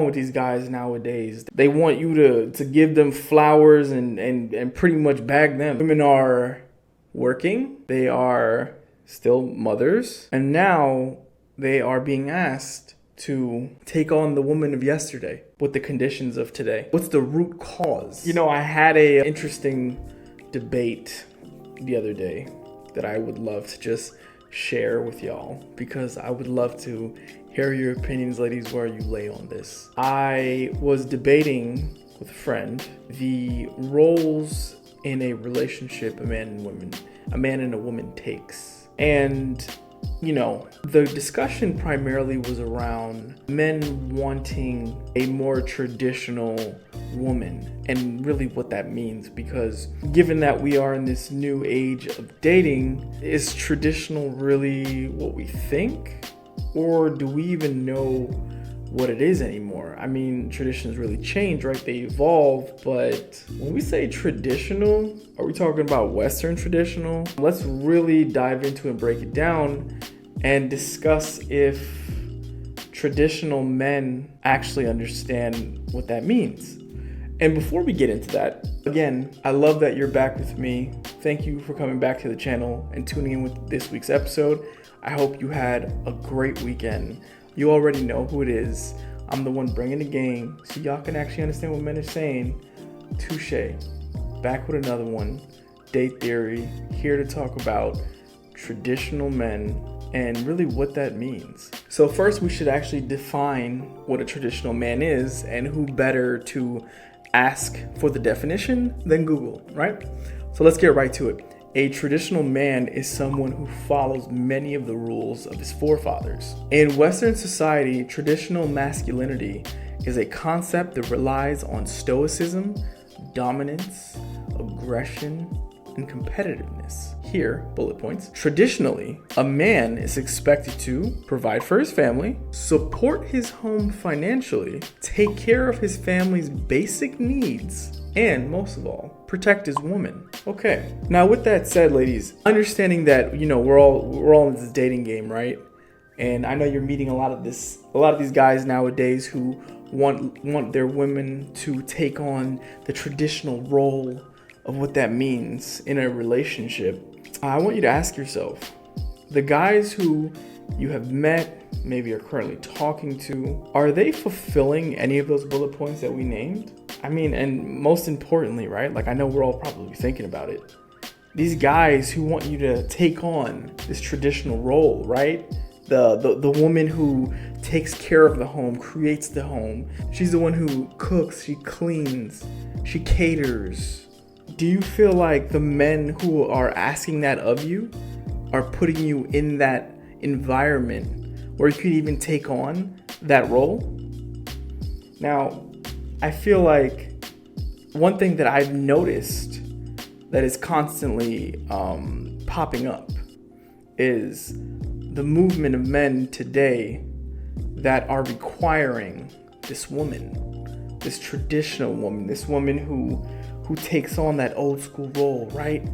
with these guys nowadays. They want you to give them flowers and pretty much bag them. Women are working, they are still mothers, and now they are being asked to take on the woman of yesterday with the conditions of today. What's the root cause? I had a interesting debate the other day that I would love to just share with y'all, because I would love to hear your opinions, ladies, where you lay on this. I was debating with a friend the roles in a relationship a man and a woman takes. And the discussion primarily was around men wanting a more traditional woman and really what that means, because given that we are in this new age of dating, is traditional really what we think? Or do we even know what it is anymore? I mean, traditions really change, right? They evolve, but when we say traditional, are we talking about Western traditional? Let's really dive into and break it down and discuss if traditional men actually understand what that means. And before we get into that, again, I love that you're back with me. Thank you for coming back to the channel and tuning in with this week's episode. I hope you had a great weekend. You already know who it is. I'm the one bringing the game so y'all can actually understand what men are saying. Touche. Back with another one. Date Theory. Here to talk about traditional men and really what that means. So first, we should actually define what a traditional man is, and who better to ask for the definition than Google, right? So let's get right to it. A traditional man is someone who follows many of the rules of his forefathers. In Western society, traditional masculinity is a concept that relies on stoicism, dominance, aggression, and competitiveness. Here, bullet points. Traditionally, a man is expected to provide for his family, support his home financially, take care of his family's basic needs, and most of all, protect his woman. Okay. Now, with that said, ladies, understanding that we're all in this dating game, right? And I know you're meeting a lot of these guys nowadays who want their women to take on the traditional role of what that means in a relationship. I want you to ask yourself, the guys who you have met, maybe are currently talking to, are they fulfilling any of those bullet points that we named? I mean, and most importantly, right? Like, I know we're all probably thinking about it. These guys who want you to take on this traditional role, right? The woman who takes care of the home, creates the home. She's the one who cooks, she cleans, she caters. Do you feel like the men who are asking that of you are putting you in that environment where you could even take on that role? Now, I feel like one thing that I've noticed that is constantly popping up is the movement of men today that are requiring this woman, this traditional woman, this woman who takes on that old school role, right?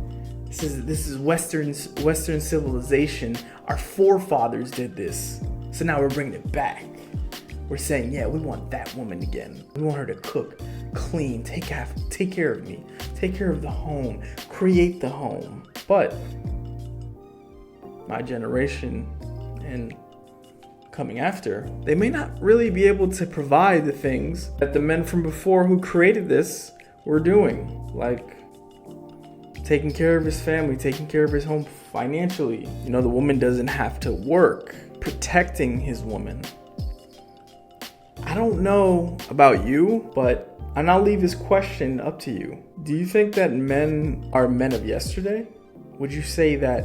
This is Western civilization. Our forefathers did this, so now we're bringing it back. We're saying, yeah, we want that woman again. We want her to cook, clean, take care of me, take care of the home, create the home. But my generation and coming after, they may not really be able to provide the things that the men from before who created this were doing, like taking care of his family, taking care of his home financially. The woman doesn't have to work, protecting his woman. I don't know about you, and I'll leave this question up to you. Do you think that men are men of yesterday? Would you say that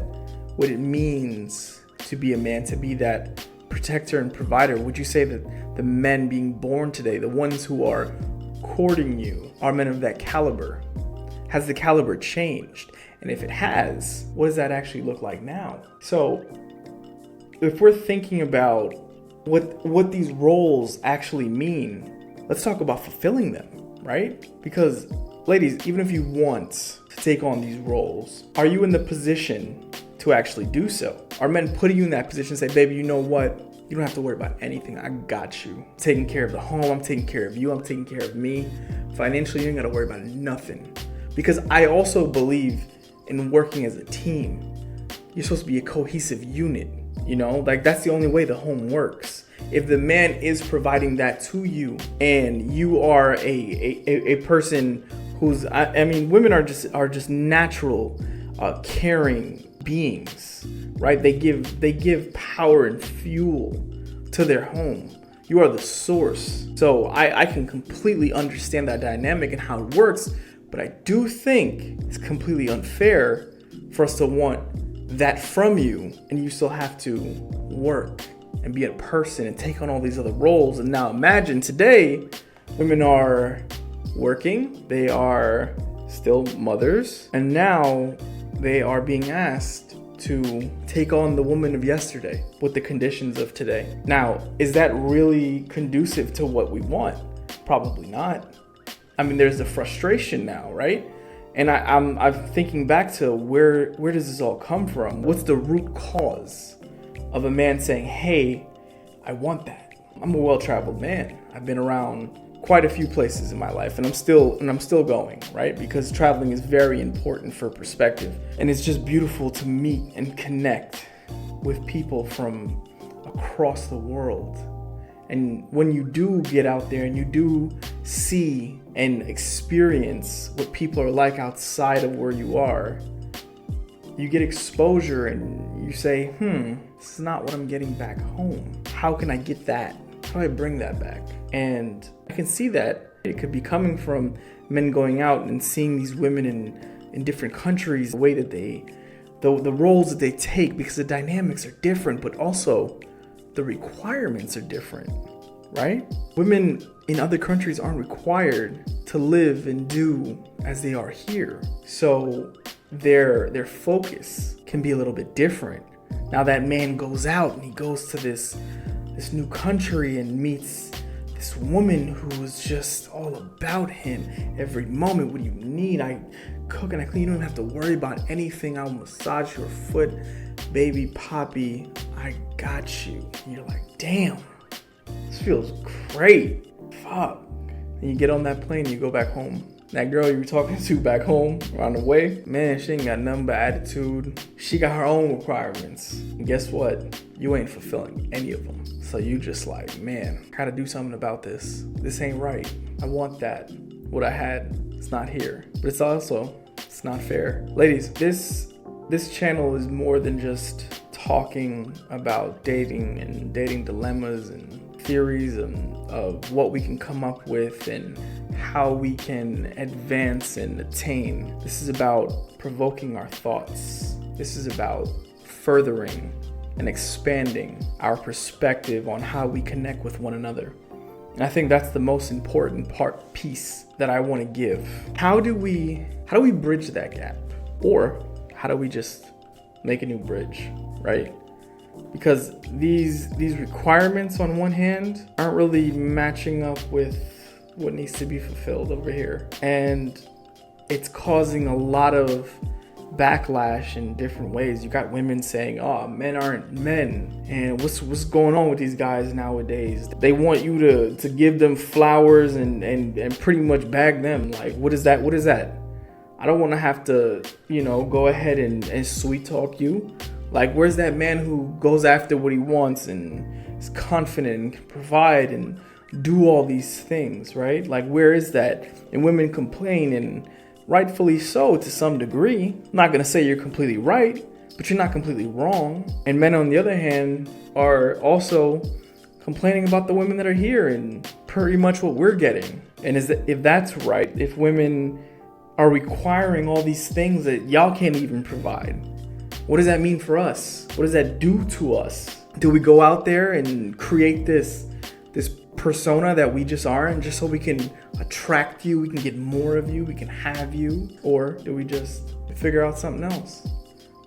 what it means to be a man, to be that protector and provider, would you say that the men being born today, the ones who are courting you, are men of that caliber? Has the caliber changed? And if it has, what does that actually look like now? So if we're thinking about what these roles actually mean, let's talk about fulfilling them, right? Because ladies, even if you want to take on these roles, are you in the position to actually do so? Are men putting you in that position and say, baby, you know what? You don't have to worry about anything. I got you. I'm taking care of the home. I'm taking care of you. I'm taking care of me. Financially, you ain't got to worry about nothing. Because I also believe in working as a team. You're supposed to be a cohesive unit. You know, like that's the only way the home works. If the man is providing that to you and you are a person who's, I mean, women are just natural, caring beings, right? They give power and fuel to their home. You are the source. So I can completely understand that dynamic and how it works, but I do think it's completely unfair for us to want that from you and you still have to work and be a person and take on all these other roles. And now imagine today, women are working, they are still mothers, and now they are being asked to take on the woman of yesterday with the conditions of today. Now, is that really conducive to what we want? Probably not. I mean, there's the frustration now, right? And I'm thinking back to where does this all come from? What's the root cause of a man saying, hey, I want that? I'm a well-traveled man. I've been around quite a few places in my life, and I'm still going, right? Because traveling is very important for perspective. And it's just beautiful to meet and connect with people from across the world. And when you do get out there and you do see and experience what people are like outside of where you are, you get exposure and you say, this is not what I'm getting back home. How can I get that? How do I bring that back? And I can see that it could be coming from men going out and seeing these women in different countries, the way that the roles that they take, because the dynamics are different, but also the requirements are different, right? Women in other countries aren't required to live and do as they are here. So their focus can be a little bit different. Now that man goes out and he goes to this new country and meets this woman who is just all about him every moment. What do you need? I cook and I clean. You don't even have to worry about anything. I'll massage your foot. Baby Poppy, I got you. And you're like, damn, this feels great. Fuck. And you get on that plane and you go back home. That girl you were talking to back home on the way, man, she ain't got nothing but attitude. She got her own requirements. And guess what? You ain't fulfilling any of them. So you just like, man, gotta do something about this. This ain't right. I want that. What I had, it's not here. But it's not fair. Ladies, this channel is more than just talking about dating and dating dilemmas and theories of what we can come up with and how we can advance and attain. This is about provoking our thoughts. This is about furthering and expanding our perspective on how we connect with one another. And I think that's the most important piece that I want to give. How do we bridge that gap? Or how do we just make a new bridge, right? Because these requirements on one hand aren't really matching up with what needs to be fulfilled over here. And it's causing a lot of backlash in different ways. You got women saying, oh, men aren't men. And what's going on with these guys nowadays? They want you to give them flowers and pretty much bag them. Like, what is that? What is that? I don't want to have to, go ahead and sweet talk you. Like, where's that man who goes after what he wants and is confident and can provide and do all these things, right? Like, where is that? And women complain, and rightfully so to some degree. I'm not going to say you're completely right, but you're not completely wrong. And men, on the other hand, are also complaining about the women that are here and pretty much what we're getting. And if that's right, if women are requiring all these things that y'all can't even provide, what does that mean for us? What does that do to us? Do we go out there and create this persona that we just aren't, just so we can attract you, we can get more of you, we can have you? Or do we just figure out something else?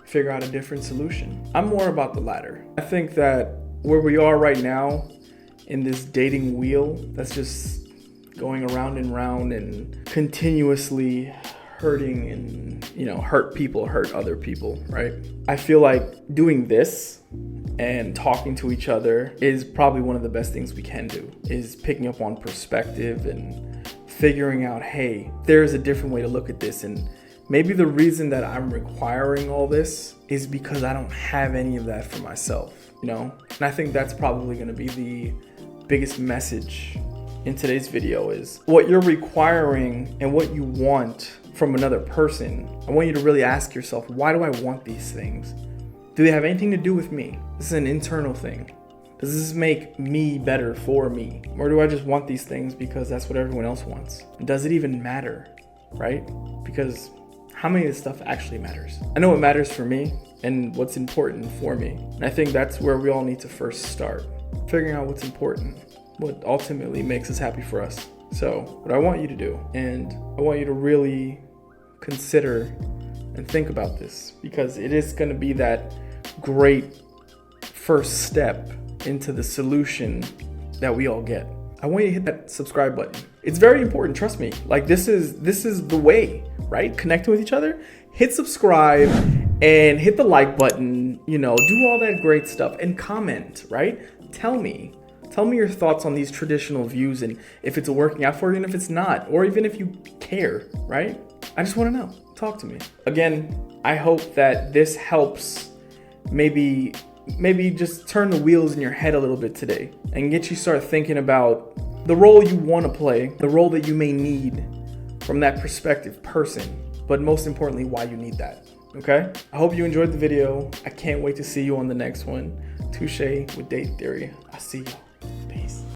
Figure out a different solution? I'm more about the latter. I think that where we are right now in this dating wheel that's just going around and round and continuously hurting and, you know, hurt people, hurt other people, right? I feel like doing this and talking to each other is probably one of the best things we can do, is picking up on perspective and figuring out, hey, there's a different way to look at this. And maybe the reason that I'm requiring all this is because I don't have any of that for myself, you know? And I think that's probably gonna be the biggest message in today's video, is what you're requiring and what you want from another person. I want you to really ask yourself, why do I want these things? Do they have anything to do with me? This is an internal thing. Does this make me better for me? Or do I just want these things because that's what everyone else wants? And does it even matter, right? Because how many of this stuff actually matters? I know what matters for me and what's important for me. And I think that's where we all need to first start. Figuring out what's important, what ultimately makes us happy for us. So what I want you to do, and I want you to really consider and think about this, because it is going to be that great first step into the solution that we all get. I want you to hit that subscribe button. It's very important, trust me. Like this is the way, right? Connecting with each other. Hit subscribe and hit the like button, you know, do all that great stuff and comment, right? Tell me your thoughts on these traditional views and if it's working out for you and if it's not, or even if you care, right? I just want to know. Talk to me. Again, I hope that this helps maybe just turn the wheels in your head a little bit today and get you start thinking about the role you want to play, the role that you may need from that perspective person, but most importantly, why you need that. Okay? I hope you enjoyed the video. I can't wait to see you on the next one. Touche with Date Theory. I'll see you. Peace.